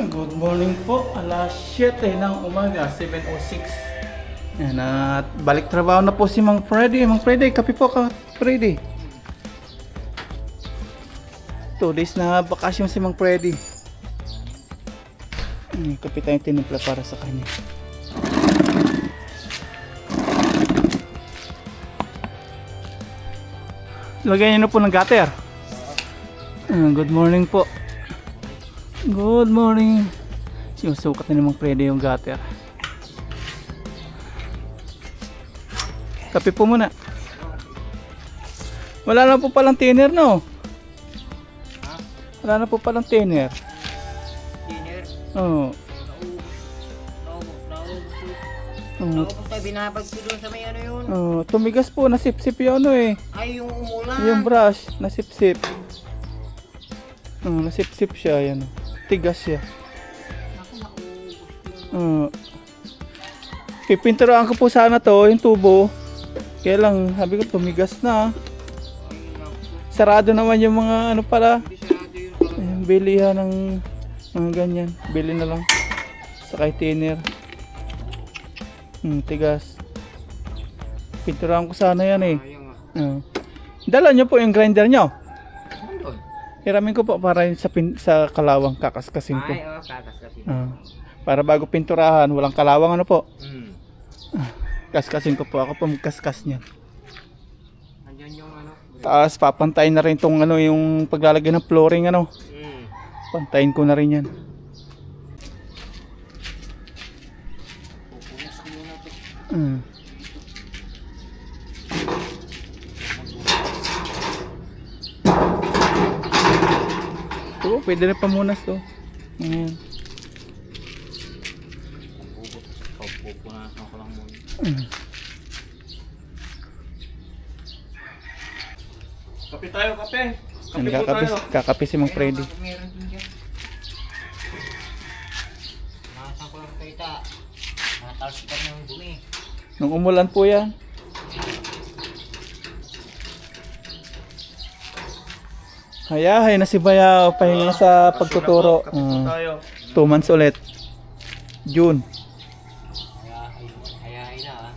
Good morning po, alas 7 ng umaga, 7:06. Yan, at balik trabaho na po si Mang Freddy. Mang Freddy, kape po ka, Freddy. 2 days na bakasyon si Mang Freddy. Kape tayong tinimpla para sa kanya. Lagyan niyo na po ng gutter. Good morning po. Good morning. Sinusukat na namang Freddy yung gutter. Kape po muna. Wala na po palang thinner, no? Wala na po palang thinner. Thinner? Oo. Naubos tayo, binabag ko doon sa may ano yun. Tumigas po, nasip-sip yung ano eh. Ay, yung umulan. Yung brush, nasip-sip. Nasip-sip siya, yan. Tigas siya. Pipinturahan ko po sana to, yung tubo. Kaya lang, sabi ko tumigas na. Sarado naman yung mga ano pala. Ayan, bilihan ng mga ganyan. Bili na lang. Sakay thinner. Tigas. Pinturahan ko sana yan eh. Dala nyo po yung grinder nyo. Hiramin ko po para sa kalawang kakaskasin ko. Ay, kakaskasin. Para bago pinturahan, walang kalawang ano po. Kaskasin ko po, ako po magkaskas niyan. Andyan yung ano. Taas papantayin na rin tong ano, yung paglalagay ng flooring ano. Pantayin ko na rin yan. Pupunas ko muna ito. Oo, pwede na pamunas to. Ayan. Pupunasan ko lang muna. Kape tayo, kape. Kape po Kakape, tayo. kakape si Mang Freddy. Meron din dyan. Nakasan ko lang kayo ta. Natalsikan ng dumi. Nung umulan po yan. Hayahay na si Bayaw, pahinga sa pagtuturo. Kape po tayo. 2 months ulit. June. Hayain na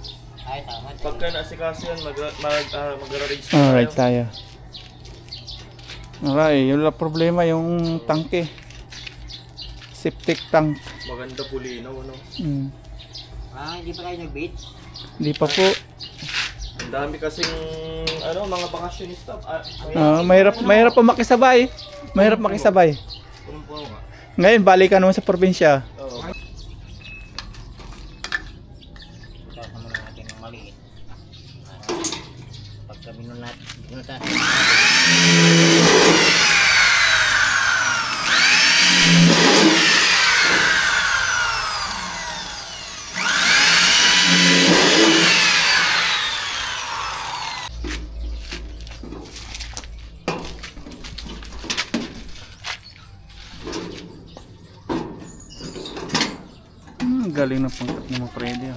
Ay, tama. Pagka naasikaso yan, mag-arrange Alright tayo. Alright, yung problema yung tangke. Septic tank. Maganda po linaw, ano? Hindi pa kayo nag-beach? Hindi pa po. Ang dami kasing, ano, mga bakasyonista. Mahirap pa makisabay. Mahirap makisabay. Punong-puno nga. Ngayon, balikan naman sa probinsya. Oo. Butas naman natin ng maliit. Pagka binulat natin. Galing ng pangkat ni Mang Freddy.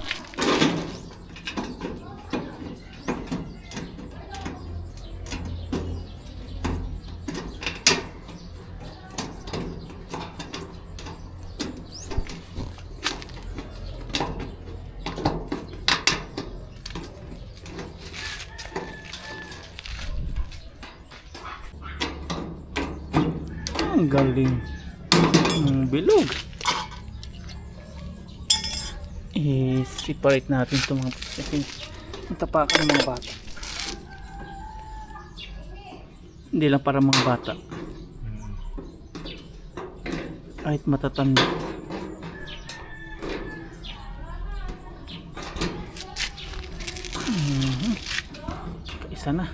Ang galing. Bilog. I-separate natin itong mga tapakan ng mga bata. Hindi lang para mga bata. Kahit matatanda. Isa na.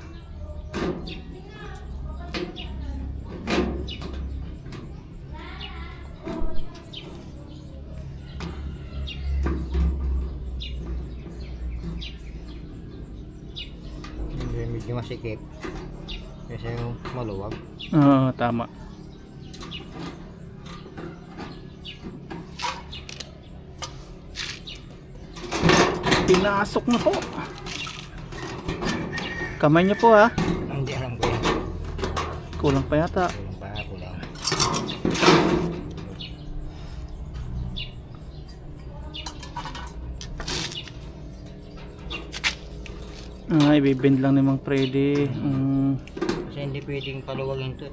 Medyo masikip kasi yung maluwag. Oo, tama. Pinasok na po. Kamay niyo po ha. Hindi alam ko yan. Kulang pa yata. Kulang pa, kulang. Ibibend lang ni Mang Freddy. Kasi hindi pwedeng paluwagin ito.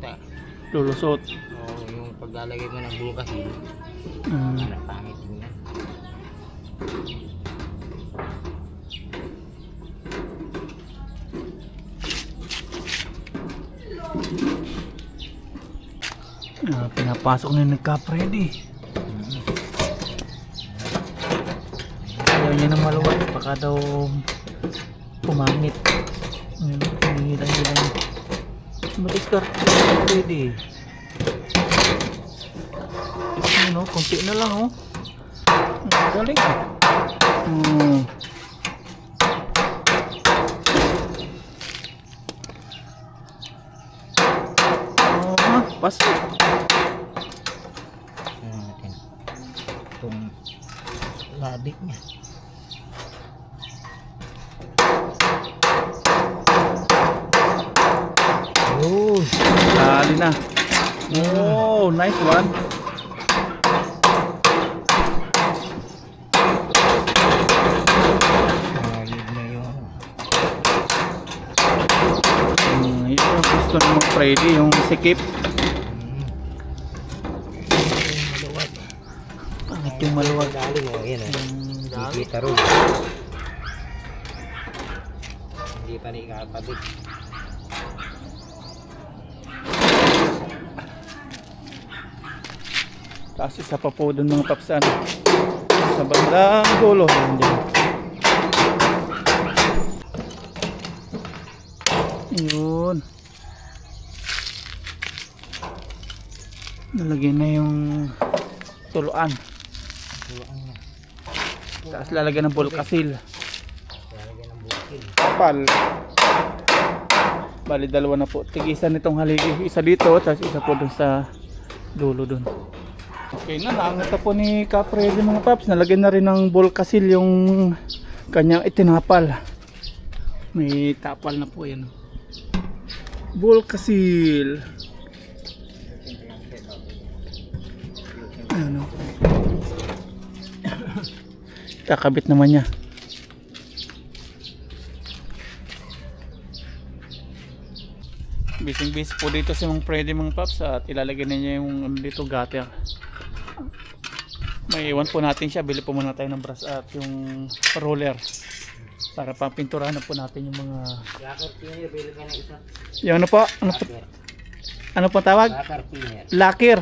Lulusot. O yung paglalagay mo ng bukas yun. Pangit din yan. Pinapasok na yung nagka-Freddy. Ayaw niya na maluwag. Baka daw pumangit. Hilang-hilang. Matiskar Freddy. Ano, konti na lang oh. Galing. Pasok. Natin itong labit niya. Oh, dali na. Oh, nice one. Yung gusto ng mga Freddy, yung sikip. Pangit yung maluwag. Dali mo, yan o. Dikita rin. Hindi pa rin ikakabit. Tapos isa pa po doon mga papsan. Sa bandang dulo. Yun. Nalagyan na yung tuluan. Tapos lalagyan ng bulkasil. Kapal. Bali dalawa na po. Tigisan nitong haligi. Isa dito, tapos isa po doon sa dulo doon. Okay na, naangat na po ni Ka-Freddy mga paps. Nalagyan na rin ng bulkasil yung kanyang itinapal. May tapal na po yan. Bulkasil. Ano? Kakabit naman niya. Bising-bis po dito si Mang Freddy mga paps at ilalagay na niya yung dito gutter. May iwan po natin siya. Bili po muna tayo ng brush at yung roller para pampinturahan na po natin yung mga Lacquer thinner, bili ka na isa. yung ano po? Ano po tawag? Lacquer thinner. Lacquer.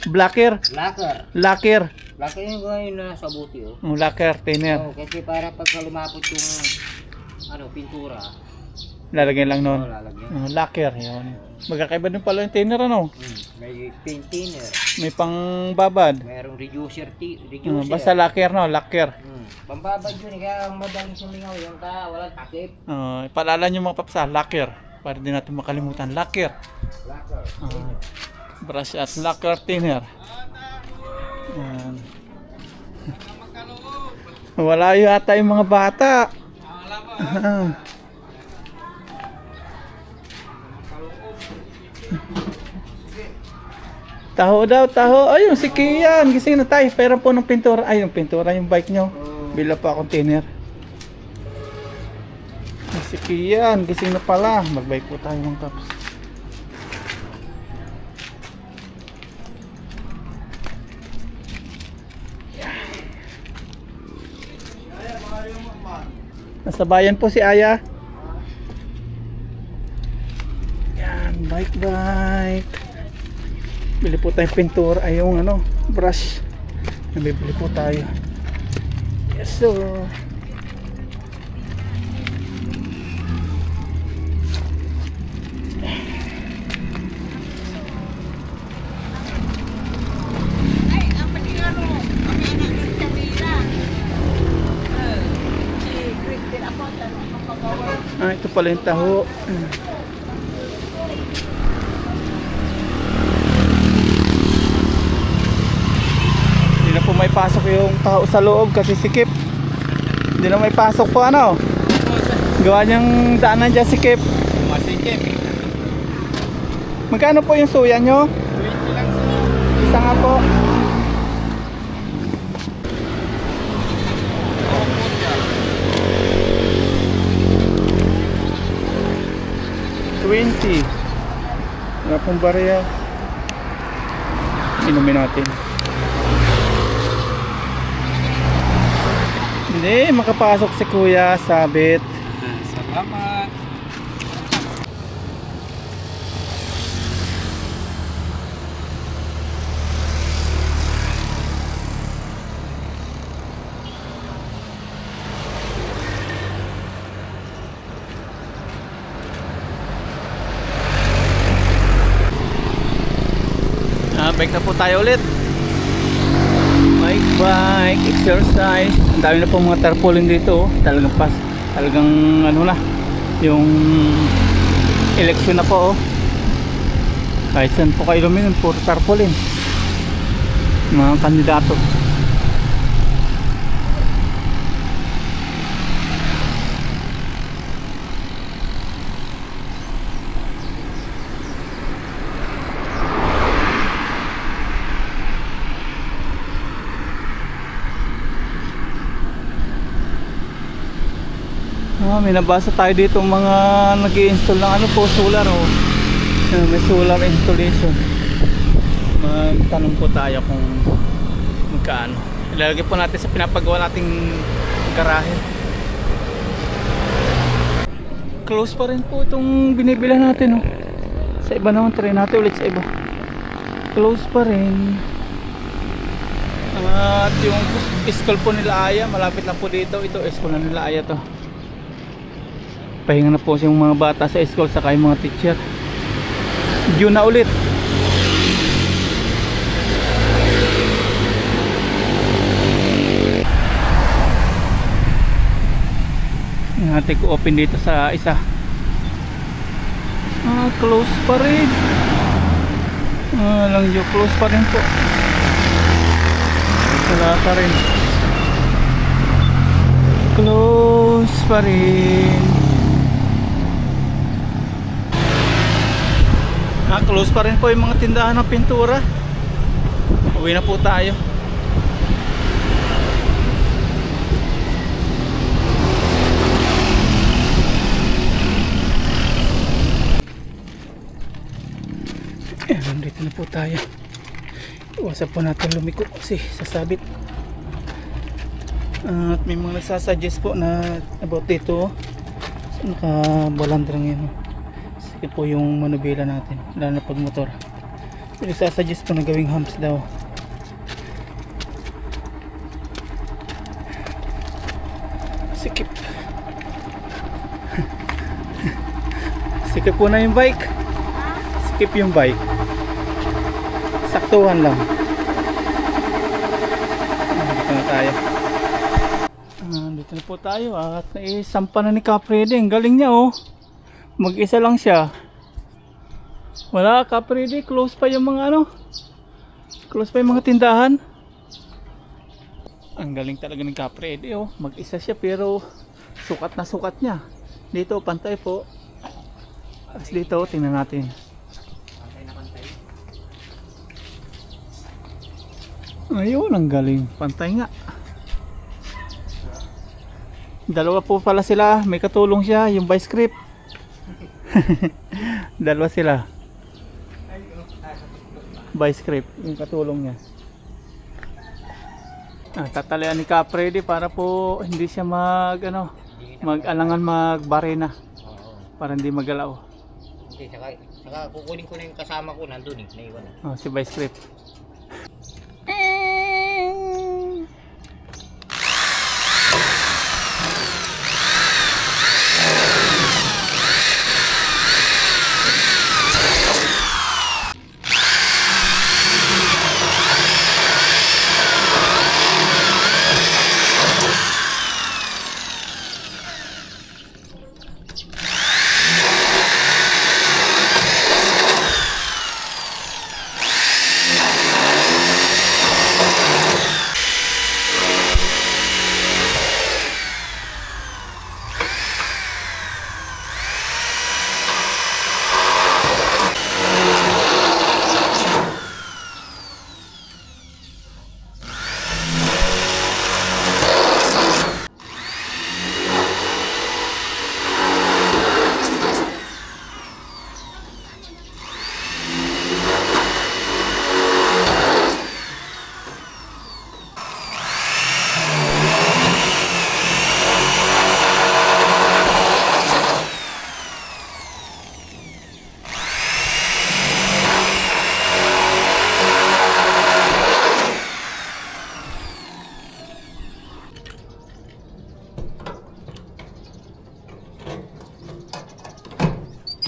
Blacker. Lacquer. Lacquer. Lacquer yung gawin na sa buti oh. Lacquer thinner. Oo, kasi para pagka lumapot yung pintura. Lalagyan lang noon. Lalagyan. Lacquer. Yun. Magkakaiba din pala yung thinner ano? May paint thinner. May pangbabad. Mayroong reducer. Basta lacquer no? Lacquer. Pambabad yun, kaya ang madaling sumingaw yung walang takip. Paalala nyo mga papsa, lacquer. Para din natin makalimutan. Lacquer. Lacquer. Brush at lacquer thinner. Wala yata yung mga bata. Taho daw, taho. Ay, yung si Kian. Gising na tayo. Pera po ng pintura. Ay, yung pintura, yung bike nyo. Bila pa akong thinner. Si Kian. Gising na pala. Magbike po tayo mga kaps. Nasa bayan po si Aya. Yan, bike. Bili po tayong pintura, ay yung ano, brush. Nabibili po tayo. Yes, so. Ito pala yung taho. Hindi na po may pasok yung taho sa loob kasi sikip. Hindi na may pasok po ano. Gawa niyang daanan dyan sikip. Masikip. Magkano po yung suya nyo? 20 lang sa Isa nga po. 20. Wala pong barya. Inumin natin. Hindi, makapasok si kuya, sabit. Salamat. Bike na po tayo ulit. Bike, exercise. Ang dami na po mga tarpaulin dito. Talagang ano na, yung eleksyon na po. Kahit saan po kayo lumingon, puro tarpaulin. Mga kandidato. May nabasa tayo dito mga nag-i-install ng ano po, solar oh. May solar installation. Magtanong po tayo kung magkano. Ilalagay po natin sa pinapagawa nating garahe. Close pa rin po itong binibila natin oh. Sa iba naman, try natin ulit sa iba. Close pa rin. At yung school po nila Aya, malapit na po dito. Ito school na nila Aya to. Pahinga na po yung mga bata sa school saka yung mga teacher. June na ulit. Natin ko open dito sa isa. Close pa rin. Lang yung close pa rin po. Wala pa rin. Close pa rin. Close pa rin po yung mga tindahan ng pintura. Uwi na po tayo. Nandito na po tayo. Iwasan po natin lumiko kasi sasabit. At may mga nagsasuggest po na about dito. Naka-balandrang yun. Ito po yung manubela natin, lalo na pag motor. Nagsasuggest po na gawing humps daw. Sikip. Sikip po na yung bike. Sikip yung bike. Saktuhan lang. Dito na tayo. Dito na po tayo at naisampa na ni Caprede. Ang galing niya oh. Mag-isa lang siya. Wala, Caprede, close pa yung mga ano. Close pa yung mga tindahan. Ang galing talaga ng Caprede oh. Mag-isa siya pero sukat na sukat niya. Dito pantay po. As dito tingnan natin. Pantay na pantay. Ayun, ang galing. Pantay nga. Dalawa po pala sila. May katulong siya, yung vice grip. Dalawa sila. Vice grip, yung katulong niya. Tatalian ni Caprede para po hindi siya mag-alangan magbarena. Para hindi magalaw. Hindi, saka kukunin ko na yung kasama ko nandun eh, naiwan na. Si vice grip.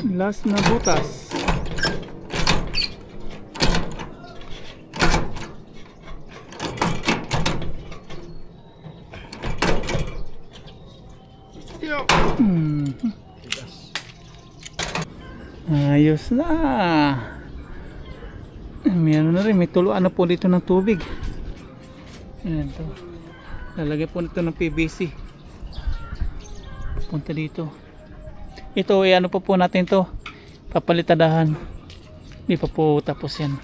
Last na butas. Ayos na. May ano na rin, may tuluan na po dito ng tubig. Ayan to. Lalagay po nito ng PVC. Punta dito. Ito ay ano po natin to. Papalitadahan. Hindi pa po tapos yan.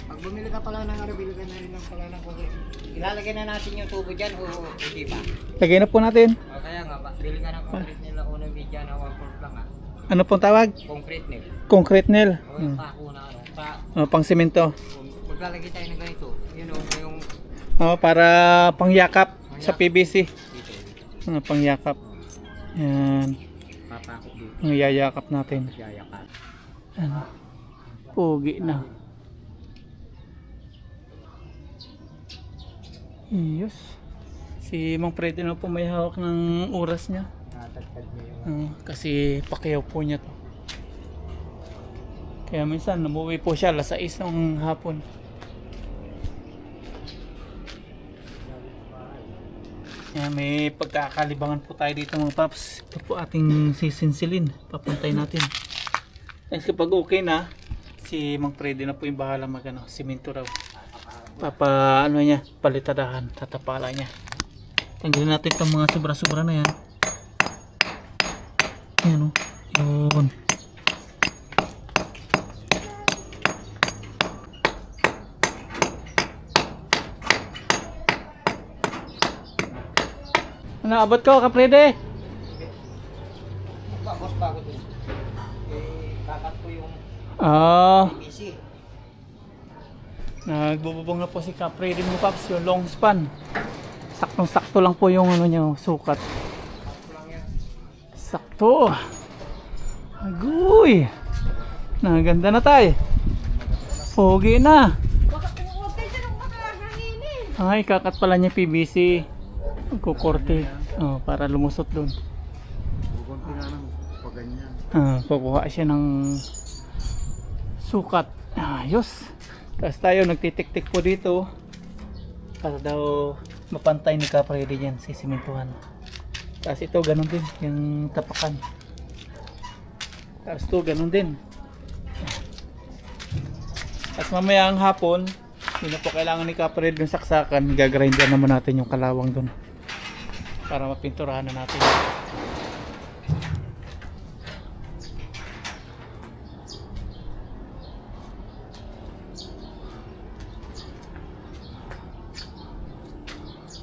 Pag bumili ka pala ng bili ka na rin ng pala ng concrete. Ilalagay na natin yung tubo dyan o hindi pa? Lagay na po natin. O kaya nga, bili ka ng concrete nila unang bidya na 1/4 lang Ano pong tawag? Concrete nil. Concrete nail. O yung pako na ano. Pang semento. Maglalagay tayo ng ganito. Yun o, yung Para pangyakap sa PVC. dito. Pangyakap. Yan. Papako dito. Ang yayakap natin. Yayakan. Ano? Pugi na. Yes. Si Mang Freddy na po may hawak ng oras niya. Natagtag niya yung Kasi pakiyaw po niya to. Kaya minsan umuwi po siya alas 6 ng hapon. Kaya may pagkakalibangan po tayo dito mga paps. Ito po ating sisinsilin. Papuntay natin. Kasi kapag okay na, si Mang Freddy na po yung bahala magano, simento raw. Ano niya, palitadahan, tatapala niya. Tanggalin natin itong mga sobra-sobra na yan. Yan o. Yun. Naabot ko, Kaprede. Boss, bago din. Kakat ko yung PVC. Nagbububong na po si Kaprede mo paps, yung long span. Saktong-sakto lang po yung ano niya, sukat. Sakto. Agoy. Naganda na tayo. Pogi na. Ay, kakat pala niya PVC. Kukorte. Para lumusot doon. Kukunti nga ng paganyan. Kukuha siya ng sukat. Ayos. Tapos tayo nagtitik-tik po dito para daw mapantay ni Kaprede dyan si simentuhan. Tapos ito ganun din yung tapakan. Tapos ito ganun din. Tapos mamaya ang hapon, hindi na po kailangan ni Kaprede yung saksakan. Gagrindan naman natin yung kalawang doon para mapinturahan na natin.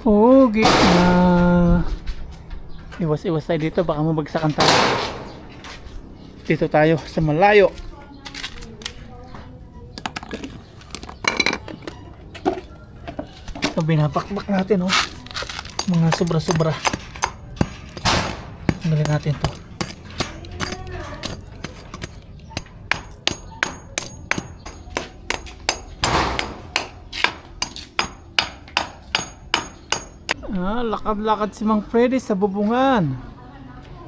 Pogi na. Iwas-iwas tayo dito, baka mabagsakan tayo. Dito tayo sa malayo. Ito binabakbak natin oh. Mga sobra-sobra. Tanggalin natin to. Lakad-lakad si Mang Freddy sa bubungan.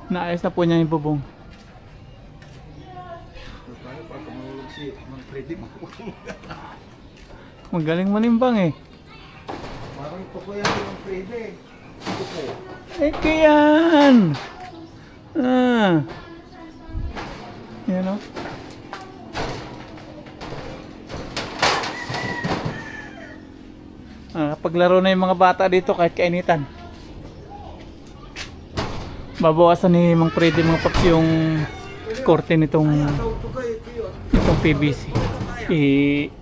Naayos na po niya yung bubong. Tayo pag tumulog si Mang Freddy, Magaling manimbang eh. parang ito po yan si Mang Freddy. Ito po. Yan! Yan o. Paglaro na yung mga bata dito kahit kainitan. Babawasan ni Mang Freddy mga paps yung korte nitong PVC.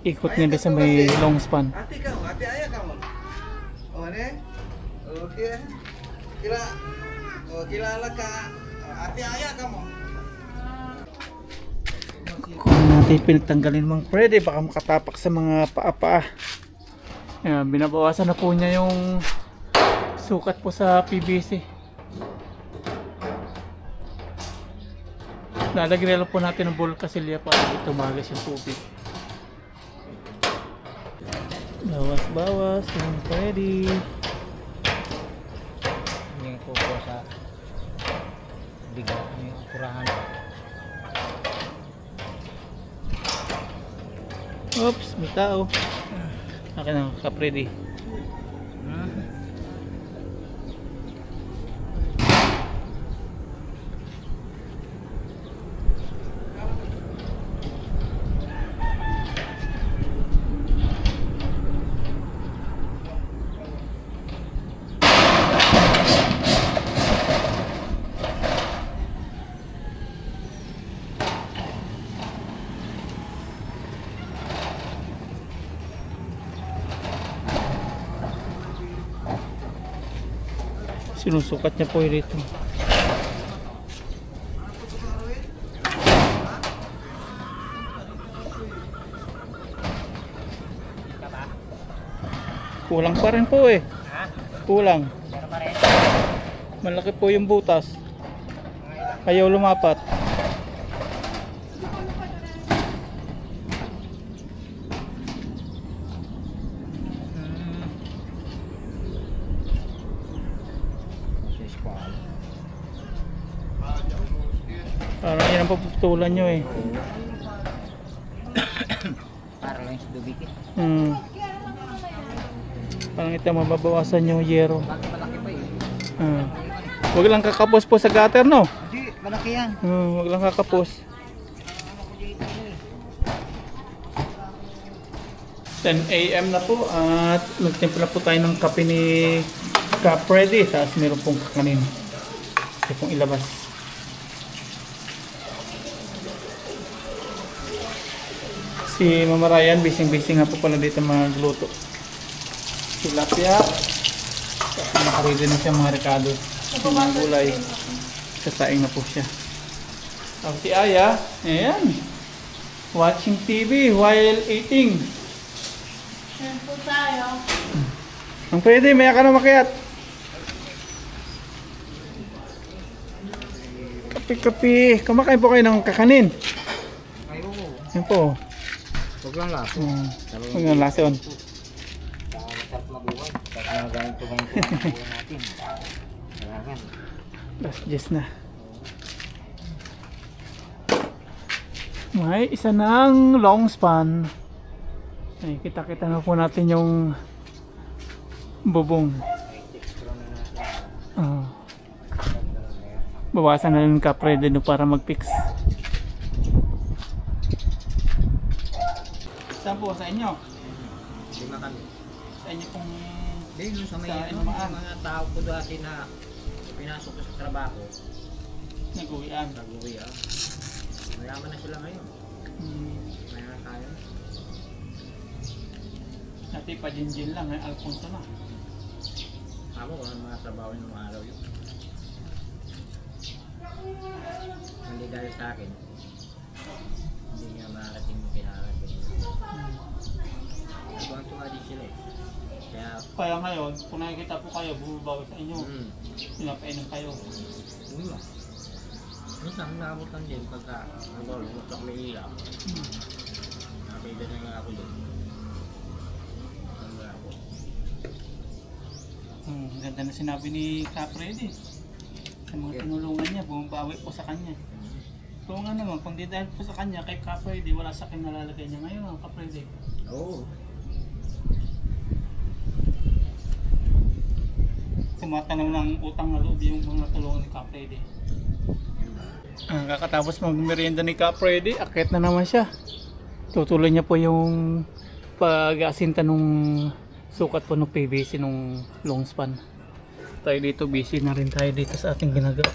Iikot niya din sa may long span. Ate ka mo, ate aya ka mo. O ne? Okay. Kilala ka. Ate aya ka mo. Kung natin pinagtanggalin Mang Freddy, baka makatapak sa mga paa-paa. Ayan, binabawasan na po niya yung sukat po sa PVC. Lalagyan lang po natin ng bulkasilya para tumagas yung tubig. Bawas-bawas yung pwede. Hindi ko po sa bigat niyo. Kurahan. Oops, may tao. Akin ang kapredi. Sinusukat niya po yun dito. Kulang pa rin po eh. Ha? Kulang. Pero pa rin. Malaki po yung butas. Ayaw lumapat. Parang yan ang paputulan nyo eh. Para lang sa dubikit. Parang ito mababawasan yung yero. Bakit malaki pa eh? Huwag lang kakapos po sa gutter, no? Hindi, malaki yan. Huwag lang kakapos. 10 AM na po at nagtimpla po tayo ng kape ni Capredi. Tapos meron pong kakanin. Ito pong ilabas. Si Mama Ryan, busy nga po pala dito magluto. Tilapia. Tapos nakaready na siya mga rekado. Mga gulay. Sasaing na po siya. Tapos si Aya, ayan. Watching TV while eating. Ayan po tayo. Ang pwede, maya ka na makiat. Kapi-kapi. Kumakain po kayo ng kakanin. Ayo. Yan po. Huwag lang laso. Huwag nga lason. Masarap mabuhay. Tapos nagagamit ko ngayon ito ang buhay natin. Kailangan. Last just na. May isa ng long span. Ay, kita-kita na po natin yung bubong. Bawasan na lang kapre din para mag-fix. Saan po? Sa inyo? Lima kami. Sa inyo pong... Hindi, nung sa may Sa ano, Inumaan. mga tao ko dati na pinasok ko sa trabaho, nag-uwian. nag-uwi ah. Mayaman na sila ngayon. Mayaman tayo. Dati pa Jinjin lang, may Alfonso na. Ako kung ano mga trabaho ng mga araw yun. Hindi dahil sa akin. Hindi nga makarating yung pinarating. Nagawang din sila eh. Kaya ngayon, kung nakikita po kayo, bumabawi sa inyo. Pinapainom kayo. Uy mo. Minsan, nakabutan din pagka lumutsak may ilaw. Nakapagda na nga ako doon. Ang ako. Ganda na sinabi ni Capredi. Sa mga tinulungan niya, bumabawi po sa kanya. Kung nga naman, kung di dahil po sa kanya, kay Capredi, wala sa kinalalagay niya ngayon, Capredi. Oo. Tumatanaw ng utang na loob yung mga tulungan ni Capredi. Kakatapos mag-merienda ni Capredi, akit na naman siya. Tutuloy niya po yung pag-asinta nung sukat po ng PVC nung long span. Tayo dito, busy na rin tayo dito sa ating ginagawa.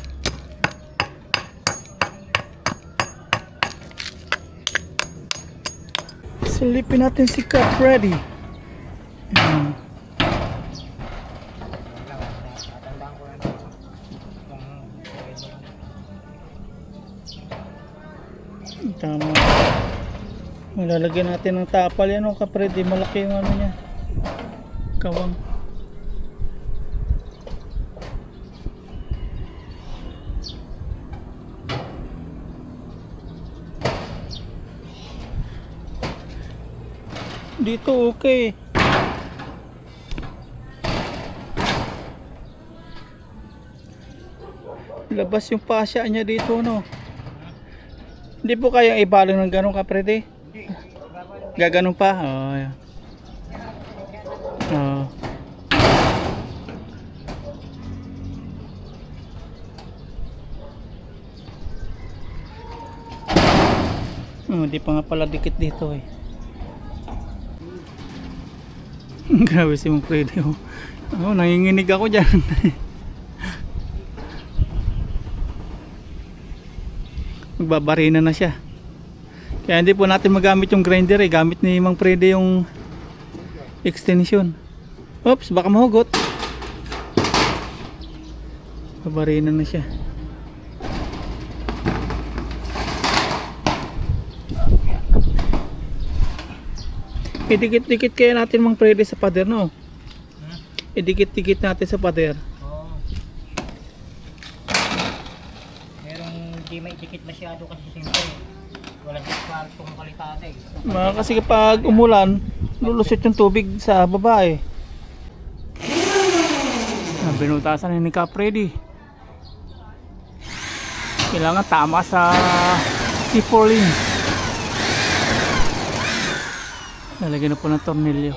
Silipin natin si Capredi. Tatandaan ko lang Tama. Malalagyan natin ng tapal yan, Capredi. Malaki yung ano niya. Kawang. Dito okay. Labas yung pasya niya dito, no? Hindi po kayang ibalo ng ganun ka, Freddy? Gaganon pa? Oo, yan. Oo. Hindi pa nga pala dikit dito eh. Grabe si Mang Freddy. Oh, nanginginig ako dyan. Magbabarina na siya. Kaya hindi po natin magamit yung grinder eh. Gamit ni Mang Freddy yung extension. Oops, baka mahugot. Babarina na siya. Idikit-dikit kaya natin Mang Freddy sa pader, no? Idikit-dikit natin sa pader. Oo. Merong hindi maidikit masyado kasi siyempre walang kwartong kalitate. Kasi kapag umulan, lulusot yung tubig sa baba eh. Binutasan ni Ka Freddy. Kailangan tama sa C4 link. Lalagyan na po ng tornilyo.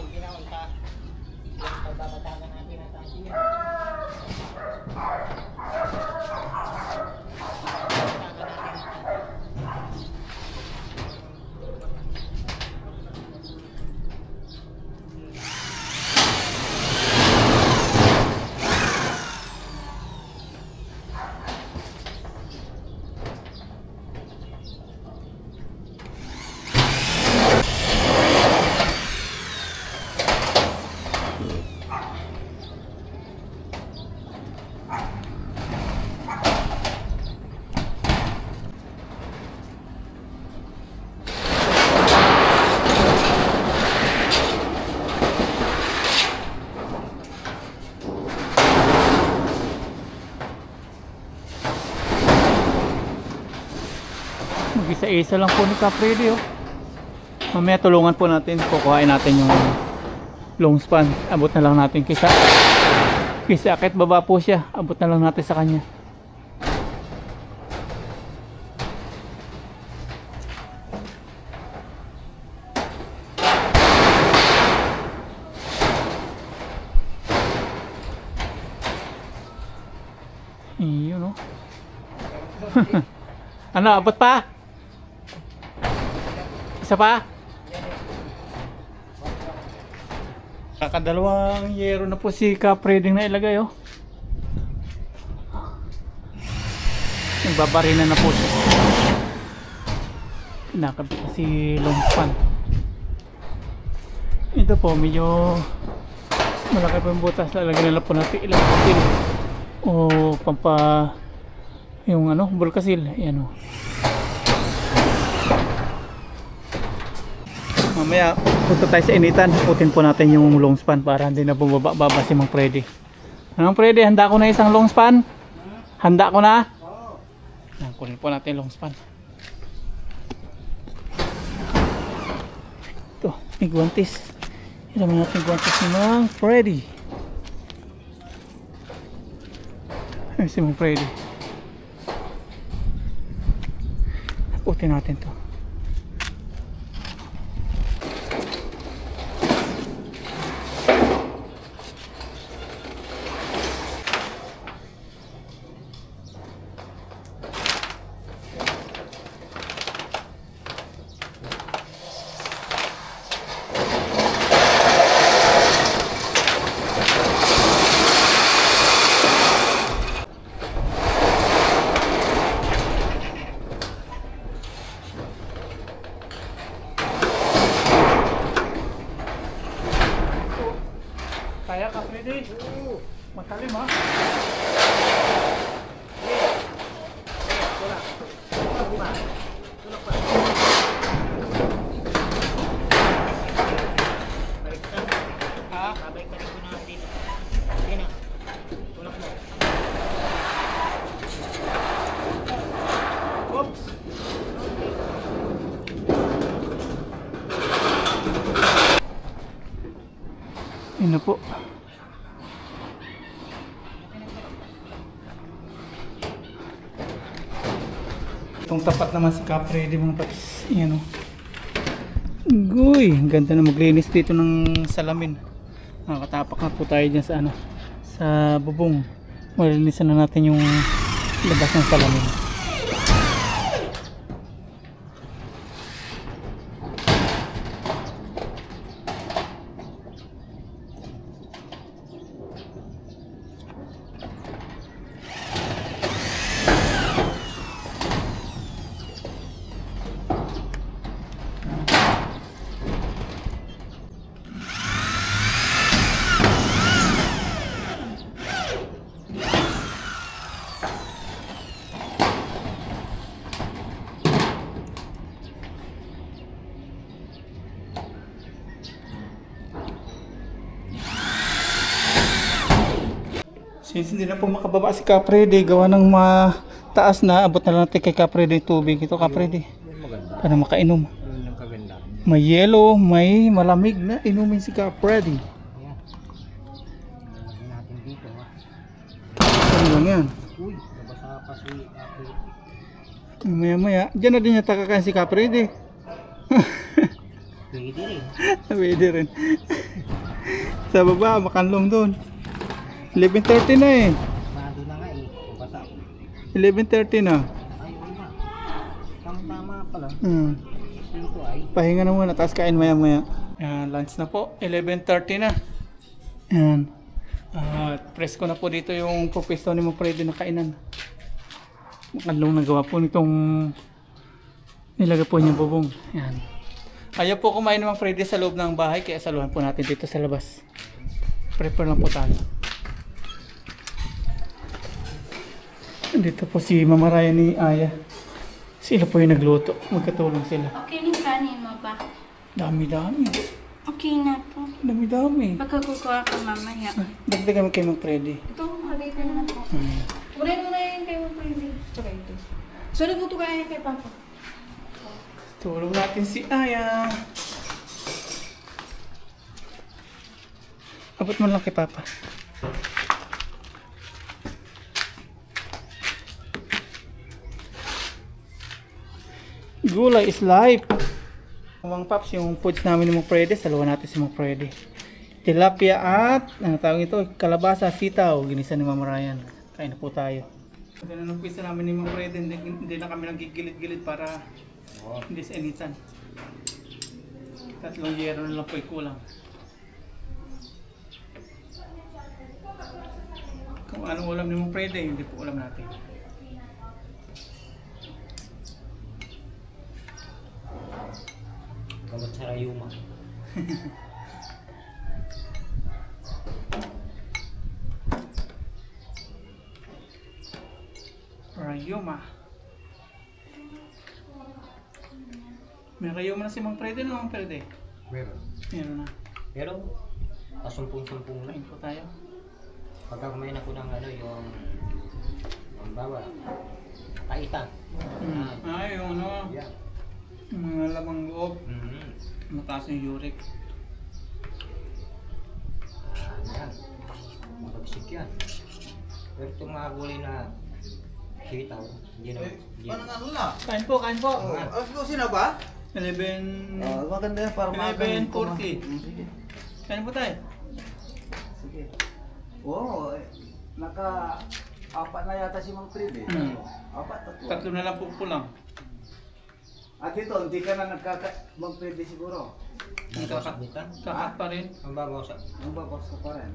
Mag-isa-isa lang po ni Ka Freddy, oh. Mamaya tulungan po natin, kukuhain natin yung long span. Abot na lang natin kisa akit baba po siya, abot na lang natin sa kanya. Iyon, oh. Ano, abot pa? Isa pa? Kakadalawang yero na po si Ka Freddy na ilagay, oh. Nagbabarina na po siya. Nakabit na si long span. Ito po, medyo malaki po yung butas. Lalagyan nila po natin ilang kasil o pampa yung ano, bulkasil. Ayan, oh. Mamaya punta tayo sa initan, putin po natin yung long span para hindi na bumaba si Mang Freddy. Mang Freddy, handa ko na isang long span? Handa ko na? Kunin po natin long span. Ito, may guwantes. Ilaman natin guwantes ni Mang Freddy. Ay, si Mang Freddy. Putin natin to. Kaya Ka Freddy? Matalim, ha? Ano po? Itong tapat naman si Capre, di mga paps. Yan o. Guy, ang ganda na maglinis dito ng salamin. Nakatapak na po tayo dyan sa ano, sa bubong. Malinisan na natin yung labas ng salamin. Since hindi na po makababa si Capredi, gawa ng mataas na, abot na lang natin kay Capredi yung tubig. Ito Capredi, Yun maganda. para makainom. Yun ang kaganda. May yelo, may malamig na inumin si Capredi. Ayan. Lagyan natin dito ha. Ano lang yan? Uy, nabasa pa si Apple. Maya maya, dyan na din yung takakain si Capredi. Pwede rin. Pwede rin. Sa baba, makanlong doon. 11:30 na eh. Nado na nga eh. Basa. 11:30 na. Ay, uy na. Tama pala. Dito ay. Pahinga na muna, tapos kain maya maya. Yan, lunch na po. 11:30 na. Yan. Presko na po dito yung pupisto ni Mang Freddy na kainan. Makanlong nagawa po nitong nilagay po niyang bubong. Yan. Ayaw po kumain ni Mang Freddy sa loob ng bahay, kaya saluhan po natin dito sa labas. Prepare lang po tayo. Dito po si Mama Raya ni Aya. Sila po yung nagluto. Magkatulong sila. Okay na kanin mo ba? Dami-dami. Okay na po. Dami-dami. Baka kukuha ka mamaya. Dagdagan mo kay Mang Freddy. Ito, halitan na po. Unahin mo na yun kay Papa Hindi. Tsaka ito. Sunod mo ito kaya kay Papa. Tulong natin si Aya. Abot mo lang kay Papa. Gulay is life. Mga paps, yung foods namin ni Mang Freddy, saluhan natin si Mang Freddy. Tilapia at, ano tawag ito, kalabasa, sitaw, ginisa ni Mama Ryan. Kain na po tayo. Ganun ang pista namin ni Mang Freddy, hindi na kami nagigilid-gilid para hindi sa initan. 3 yero na lang po kulang. Kung anong ulam ni Mang Freddy, hindi po ulam natin. Gamot sa rayuma. Rayuma. May rayuma na si Mang Freddy, no Mang Freddy? Meron. Meron na. Pero, pasumpong-sumpong na. Kain po tayo. Pagka kumain ako ng ano, yung bawa, kaitan. Ay, yung ano, Yan. yung mga lamang loob. Mm-hmm. Mataas yung uric. Yan. Mabagsik yan. Pero itong mga gulay na sitaw, hindi na. Paano nga na? Kain po, kain po. Sino ba? 11... Maganda yan para 11:40. Sige. Kain po tayo. Sige. Oo, naka-apat na yata si Mang Freddy. Apat, 3. 3 na lang po kulang. At ito, hindi ka na Mang Freddy siguro. Kakat pa rin. Ang babaw sa. Ang babos ka pa rin.